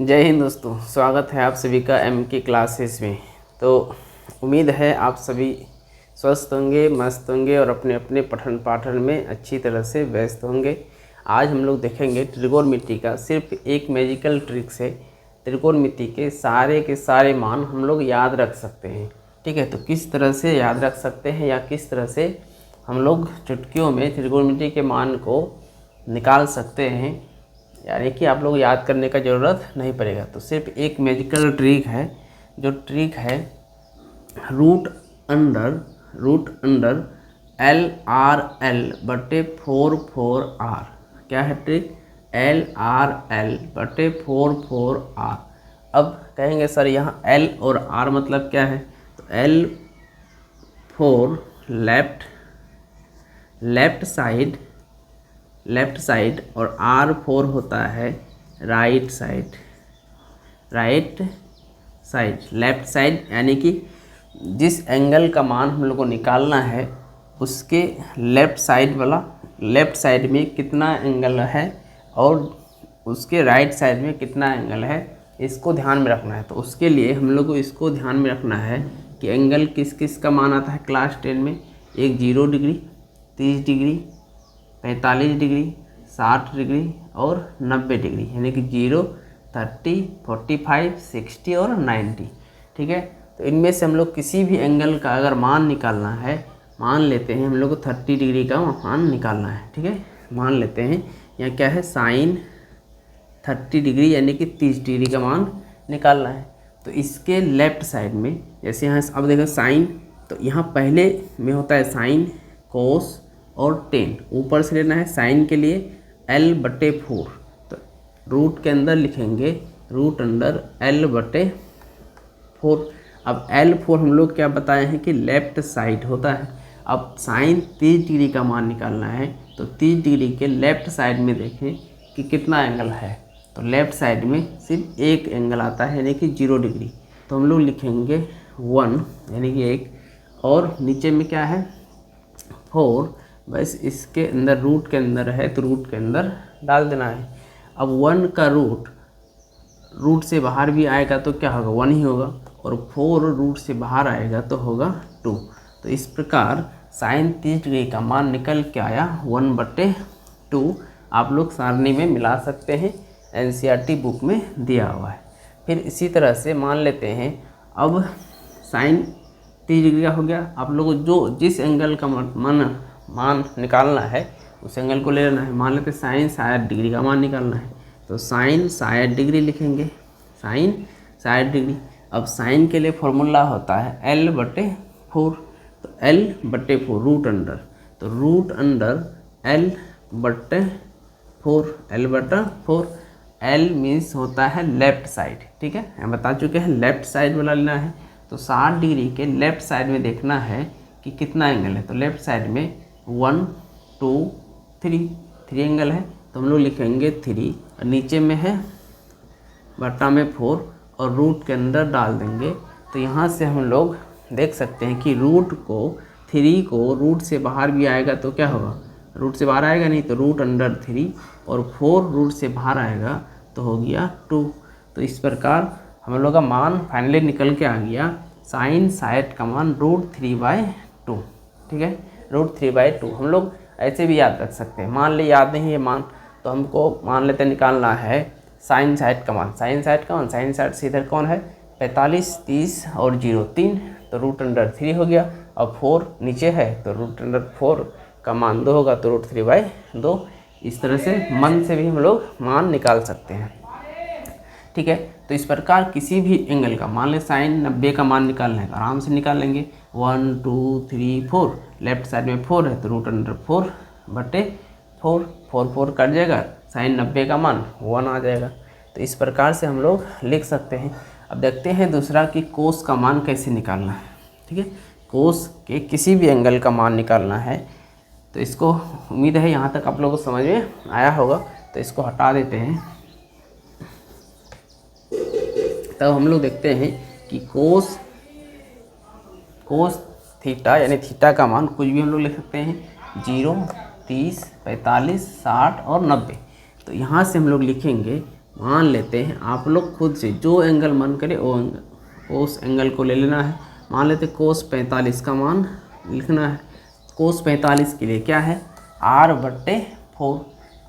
जय हिंद दोस्तों, स्वागत है आप सभी का एम के क्लासेस में। तो उम्मीद है आप सभी स्वस्थ होंगे, मस्त होंगे और अपने अपने पठन पाठन में अच्छी तरह से व्यस्त होंगे। आज हम लोग देखेंगे त्रिकोणमिति का सिर्फ एक मैजिकल ट्रिक से त्रिकोणमिति के सारे मान हम लोग याद रख सकते हैं। ठीक है, तो किस तरह से याद रख सकते हैं या किस तरह से हम लोग चुटकियों में त्रिकोणमिति के मान को निकाल सकते हैं, यानी कि आप लोग याद करने का ज़रूरत नहीं पड़ेगा। तो सिर्फ एक मैजिकल ट्रिक है, जो ट्रिक है रूट अंडर LRL/4/4R। क्या है ट्रिक? LRL/4/4R। अब कहेंगे सर यहाँ L और R मतलब क्या है? तो L फॉर लेफ्ट साइड और R4 होता है राइट साइड, यानी कि जिस एंगल का मान हम लोग को निकालना है उसके लेफ्ट साइड में कितना एंगल है और उसके राइट साइड में कितना एंगल है, इसको ध्यान में रखना है। तो उसके लिए हम लोग को इसको ध्यान में रखना है कि एंगल किस किस का मान आता है क्लास 10 में। एक 0 डिग्री, 30 डिग्री, 45 डिग्री, 60 डिग्री और 90 डिग्री, यानी कि 0, 30, 45, 60 और 90। ठीक है, तो इनमें से हम लोग किसी भी एंगल का अगर मान निकालना है, मान लेते हैं हम लोग को 30 डिग्री का मान निकालना है। ठीक है, मान लेते हैं यहाँ क्या है, साइन 30 डिग्री यानी कि 30 डिग्री का मान निकालना है। तो इसके लेफ्ट साइड में जैसे यहाँ अब देखो साइन, तो यहाँ पहले में होता है साइन, कोस और टेन। ऊपर से लेना है साइन के लिए L/4, तो रूट के अंदर लिखेंगे रूट अंडर L/4। अब L4 हम लोग क्या बताए हैं कि लेफ्ट साइड होता है। अब साइन 30 डिग्री का मान निकालना है, तो 30 डिग्री के लेफ्ट साइड में देखें कि कितना एंगल है। तो लेफ्ट साइड में सिर्फ एक एंगल आता है, यानी कि 0 डिग्री। तो हम लोग लिखेंगे 1 यानी कि 1, और नीचे में क्या है 4, बस इसके अंदर रूट के अंदर है तो रूट के अंदर डाल देना है। अब 1 का रूट से बाहर भी आएगा तो क्या होगा, 1 ही होगा, और 4 रूट से बाहर आएगा तो होगा 2। तो इस प्रकार साइन 30 डिग्री का मान निकल के आया 1/2। आप लोग सारणी में मिला सकते हैं, NCERT बुक में दिया हुआ है। फिर इसी तरह से मान लेते हैं, अब साइन 30 डिग्री का हो गया। आप लोगों को जो जिस एंगल का मान निकालना है उस एंगल को ले लेना है। मान लेते साइन 60 डिग्री का मान निकालना है, तो साइन 60 डिग्री लिखेंगे, साइन 60 डिग्री। अब साइन के लिए फॉर्मूला होता है L/4, तो L/4 रूट अंडर, तो root under L/4 L means होता है लेफ्ट साइड। ठीक है, हम बता चुके हैं लेफ्ट साइड वाला लेना है। तो 60 डिग्री के लेफ्ट साइड में देखना है कि कितना एंगल है। तो लेफ्ट साइड में 1, 2, 3 एंगल है, तो हम लोग लिखेंगे 3, और नीचे में है बटा में 4 और रूट के अंदर डाल देंगे। तो यहाँ से हम लोग देख सकते हैं कि 3 को रूट से बाहर भी आएगा तो क्या होगा, रूट से बाहर आएगा नहीं, तो रूट अंडर 3, और 4 रूट से बाहर आएगा तो हो गया 2। तो इस प्रकार हम लोग का मान फाइनली निकल के आ गया साइन 60 का मान √3/2। ठीक है, √3/2 हम लोग ऐसे भी याद रख सकते हैं। मान ली याद नहीं है मान, तो हमको मान लेते निकालना है साइन 60 का मान। साइन 60 से इधर कौन है 45, 30 और 0 3, तो रूट अंडर 3 हो गया। अब 4 नीचे है तो रूट अंडर 4 का मान 2 होगा, तो √3/2। इस तरह से मन से भी हम लोग मान निकाल सकते हैं। ठीक है, तो इस प्रकार किसी भी एंगल का मान लें साइन 90 का मान निकालना है तो आराम से निकाल लेंगे। 1, 2, 3, 4, लेफ्ट साइड में 4 है तो रूट अंडर 4/4, 4 कट जाएगा, साइन 90 का मान 1 आ जाएगा। तो इस प्रकार से हम लोग लिख सकते हैं। अब देखते हैं दूसरा कि कोस का मान कैसे निकालना है। ठीक है, कोस के किसी भी एंगल का मान निकालना है, तो इसको उम्मीद है यहाँ तक आप लोगों को समझ में आया होगा। तो इसको हटा देते हैं, तब हम लोग देखते हैं कि कोस थीटा यानी थीटा का मान कुछ भी हम लोग लिख सकते हैं, 0, 30, 45, 60 और 90। तो यहाँ से हम लोग लिखेंगे मान लेते हैं आप लोग खुद से जो एंगल मन करे वो एंगल, उस एंगल को ले लेना है। मान लेते कोस 45 का मान लिखना है। कोस 45 के लिए क्या है, r/4,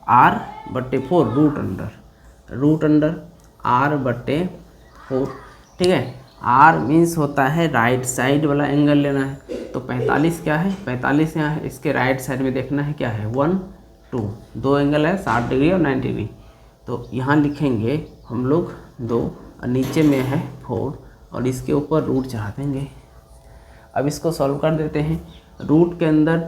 r/4 root under r/4, ठीक है। r मीन्स होता है राइट साइड वाला एंगल लेना है। तो 45 क्या है, 45 यहाँ है, इसके राइट साइड में देखना है क्या है 1 2, दो एंगल है 60 डिग्री और 90 डिग्री। तो यहाँ लिखेंगे हम लोग 2 और नीचे में है 4 और इसके ऊपर रूट चढ़ा देंगे। अब इसको सॉल्व कर देते हैं। रूट के अंदर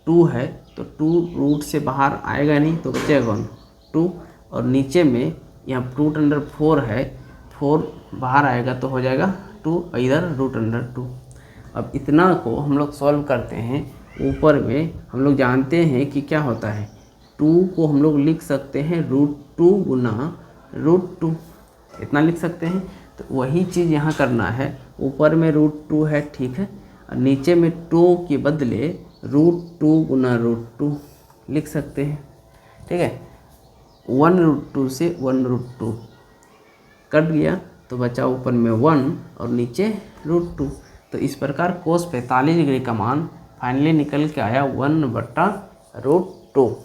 2 है तो 2 रूट से बाहर आएगा नहीं, तो बचेगा कौन 2, और नीचे में यहाँ रूट अंडर 4 है, 4 बाहर आएगा तो हो जाएगा 2 और इधर रूट अंडर 2। अब इतना को हम लोग सॉल्व करते हैं। ऊपर में हम लोग जानते हैं कि क्या होता है, 2 को हम लोग लिख सकते हैं √2 गुना √2, इतना लिख सकते हैं। तो वही चीज़ यहाँ करना है। ऊपर में √2 है, ठीक है, और नीचे में 2 के बदले √2 गुना √2 लिख सकते हैं, ठीक है। 1√2 से 1√2 कट गया तो बचा ऊपर में 1 और नीचे √2। तो इस प्रकार कोस 45 डिग्री का मान फाइनली निकल के आया 1/√2,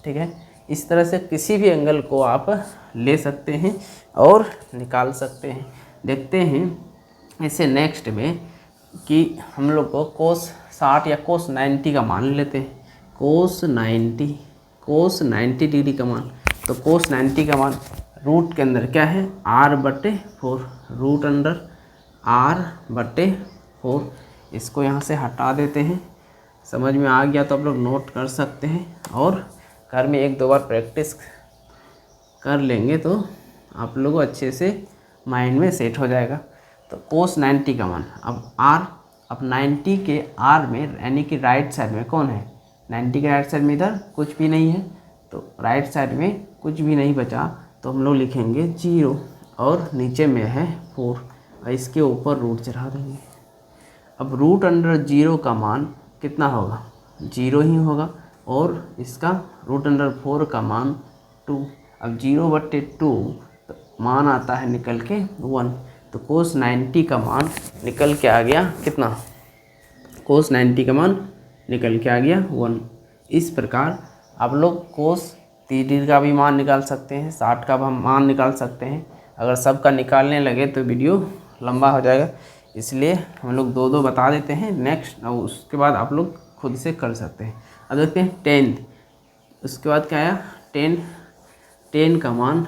ठीक है। इस तरह से किसी भी एंगल को आप ले सकते हैं और निकाल सकते हैं। देखते हैं इसे नेक्स्ट में कि हम लोग को कोस 60 या कोस 90 का मान लेते हैं। कोस 90 डिग्री का मान, तो कोस 90 का मान रूट के अंदर क्या है r/4, रूट अंडर r/4। इसको यहाँ से हटा देते हैं। समझ में आ गया तो आप लोग नोट कर सकते हैं और घर में 1-2 बार प्रैक्टिस कर लेंगे तो आप लोगों को अच्छे से माइंड में सेट हो जाएगा। तो कोस 90 का मान अब 90 के r में यानी कि राइट साइड में कौन है, 90 के राइट साइड में इधर कुछ भी नहीं है, तो राइट साइड में कुछ भी नहीं बचा तो हम लोग लिखेंगे 0 और नीचे में है 4 और इसके ऊपर रूट चढ़ा देंगे। अब रूट अंडर 0 का मान कितना होगा, 0 ही होगा, और इसका रूट अंडर 4 का मान 2। अब 0/2 तो मान आता है निकल के 1। तो कोस 90 का मान निकल के आ गया कितना, कोस 90 का मान निकल के आ गया 1। इस प्रकार आप लोग कोस 30 डिग्री का भी मान निकाल सकते हैं, 60 का भी मान निकाल सकते हैं। अगर सबका निकालने लगे तो वीडियो लंबा हो जाएगा, इसलिए हम लोग 2-2 बता देते हैं नेक्स्ट, और उसके बाद आप लोग खुद से कर सकते हैं। अब देखते हैं 10, उसके बाद क्या आया 10 का मान।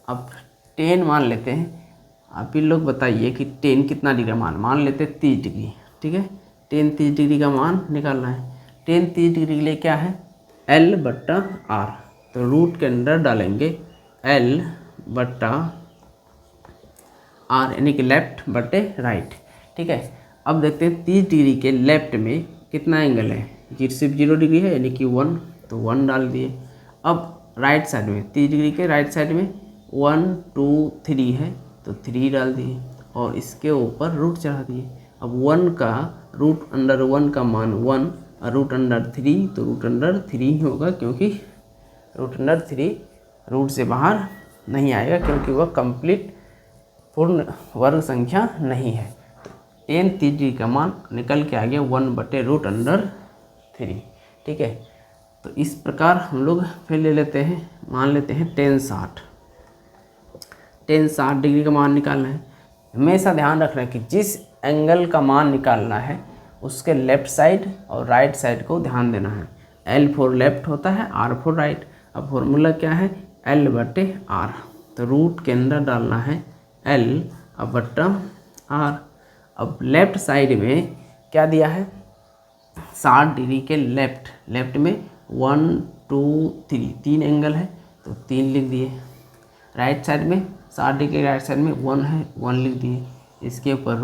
अब 10 मान लेते हैं। आप ही लोग बताइए कि 10 कितना डिग्री का मान लेते हैं 30 डिग्री, ठीक है। 10 30 डिग्री का मान निकालना है। 10 30 डिग्री के लिए क्या है L/r, तो रूट के अंदर डालेंगे L/r यानी कि लेफ्ट बटे राइट, ठीक है। अब देखते हैं 30 डिग्री के लेफ्ट में कितना एंगल है, सिर्फ 0 डिग्री है यानी कि 1, तो 1 डाल दिए। अब राइट साइड में 30 डिग्री के राइट साइड में 1 2 3 है तो 3 डाल दिए और इसके ऊपर रूट चढ़ा दिए। अब 1 का रूट अंडर 1 का मान 1 और रूट अंडर 3, तो रूट अंडर 3 ही होगा क्योंकि रूट अंडर 3 रूट से बाहर नहीं आएगा क्योंकि वह कंप्लीट पूर्ण वर्ग संख्या नहीं है। तो 10 30 डिग्री का मान निकल के आ गया 1/√3, ठीक है। तो इस प्रकार हम लोग फिर ले लेते हैं, मान लेते हैं 10 60 डिग्री का मान निकालना है। हमेशा ध्यान रखना है कि जिस एंगल का मान निकालना है उसके लेफ़्ट साइड और राइट साइड को ध्यान देना है। L/4 लेफ्ट होता है, R/4 राइट। अब फॉर्मूला क्या है L/r, तो रूट के अंदर डालना है L/r। अब लेफ्ट साइड में क्या दिया है 60 डिग्री के लेफ्ट में 1 2 3 एंगल है तो 3 लिख दिए। राइट साइड में 60 डिग्री के राइट साइड में 1 है, 1 लिख दिए। इसके ऊपर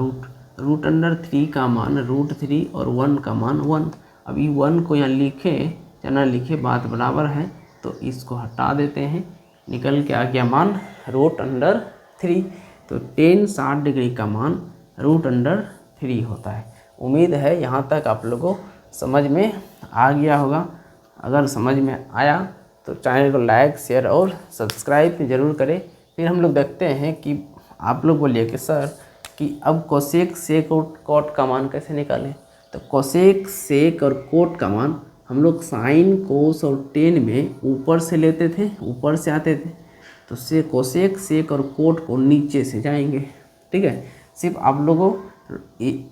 रूट अंडर 3 का मान √3 और 1 का मान 1। अब ये 1 को यहाँ लिखे या ना लिखे बात बराबर है, तो इसको हटा देते हैं। निकल के आ गया मान √3। तो 10 60 डिग्री का मान √3 होता है। उम्मीद है यहाँ तक आप लोगों को समझ में आ गया होगा। अगर समझ में आया तो चैनल को लाइक शेयर और सब्सक्राइब ज़रूर करें। फिर हम लोग देखते हैं कि आप लोग बोलिए कि सर कि अब कोसेक सेक और कोट का मान कैसे निकालें। तो कोसेक सेक और कोट का मान हम लोग साइन कोस और टेन में ऊपर से लेते थे, ऊपर से आते थे। तो से कोसेक सेक और कोट को नीचे से जाएंगे। ठीक है, सिर्फ आप लोगों को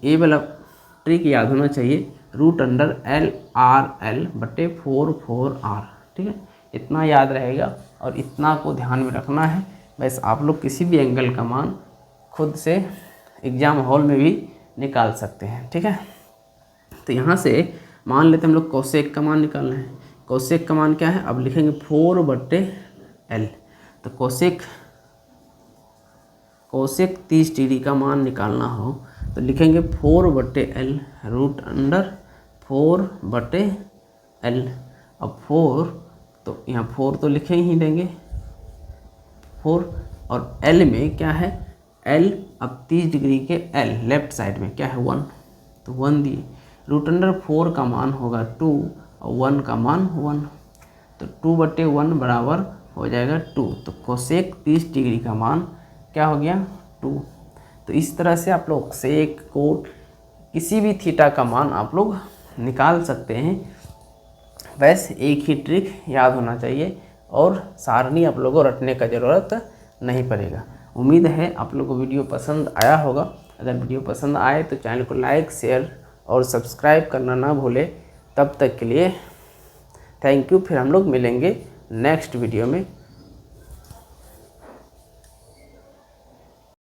ये वाला ट्रिक याद होना चाहिए, √LRL/4 ठीक है, इतना याद रहेगा और इतना को ध्यान में रखना है। बस आप लोग किसी भी एंगल का मान खुद से एग्ज़ाम हॉल में भी निकाल सकते हैं। ठीक है, तो यहाँ से मान लेते हैं हम लोग कोसेक का मान निकालना है। कोसेक का मान क्या है, अब लिखेंगे 4/L। तो कोसेक 30 डिग्री का मान निकालना हो तो लिखेंगे 4/L √4/L। अब 4 तो यहाँ 4 तो लिखे ही देंगे 4, और L में क्या है, L अब 30 डिग्री के L लेफ्ट साइड में क्या है 1, तो 1 दिए। √4 का मान होगा 2 और 1 का मान 1, तो 2/1 बराबर हो जाएगा 2। तो कोसेक 30 डिग्री का मान क्या हो गया 2। तो इस तरह से आप लोग सेक कोट किसी भी थीटा का मान आप लोग निकाल सकते हैं। बस एक ही ट्रिक याद होना चाहिए और सारणी आप लोगों को रटने का ज़रूरत नहीं पड़ेगा। उम्मीद है आप लोगों को वीडियो पसंद आया होगा। अगर वीडियो पसंद आए तो चैनल को लाइक शेयर और सब्सक्राइब करना ना भूलें। तब तक के लिए थैंक यू। फिर हम लोग मिलेंगे नेक्स्ट वीडियो में।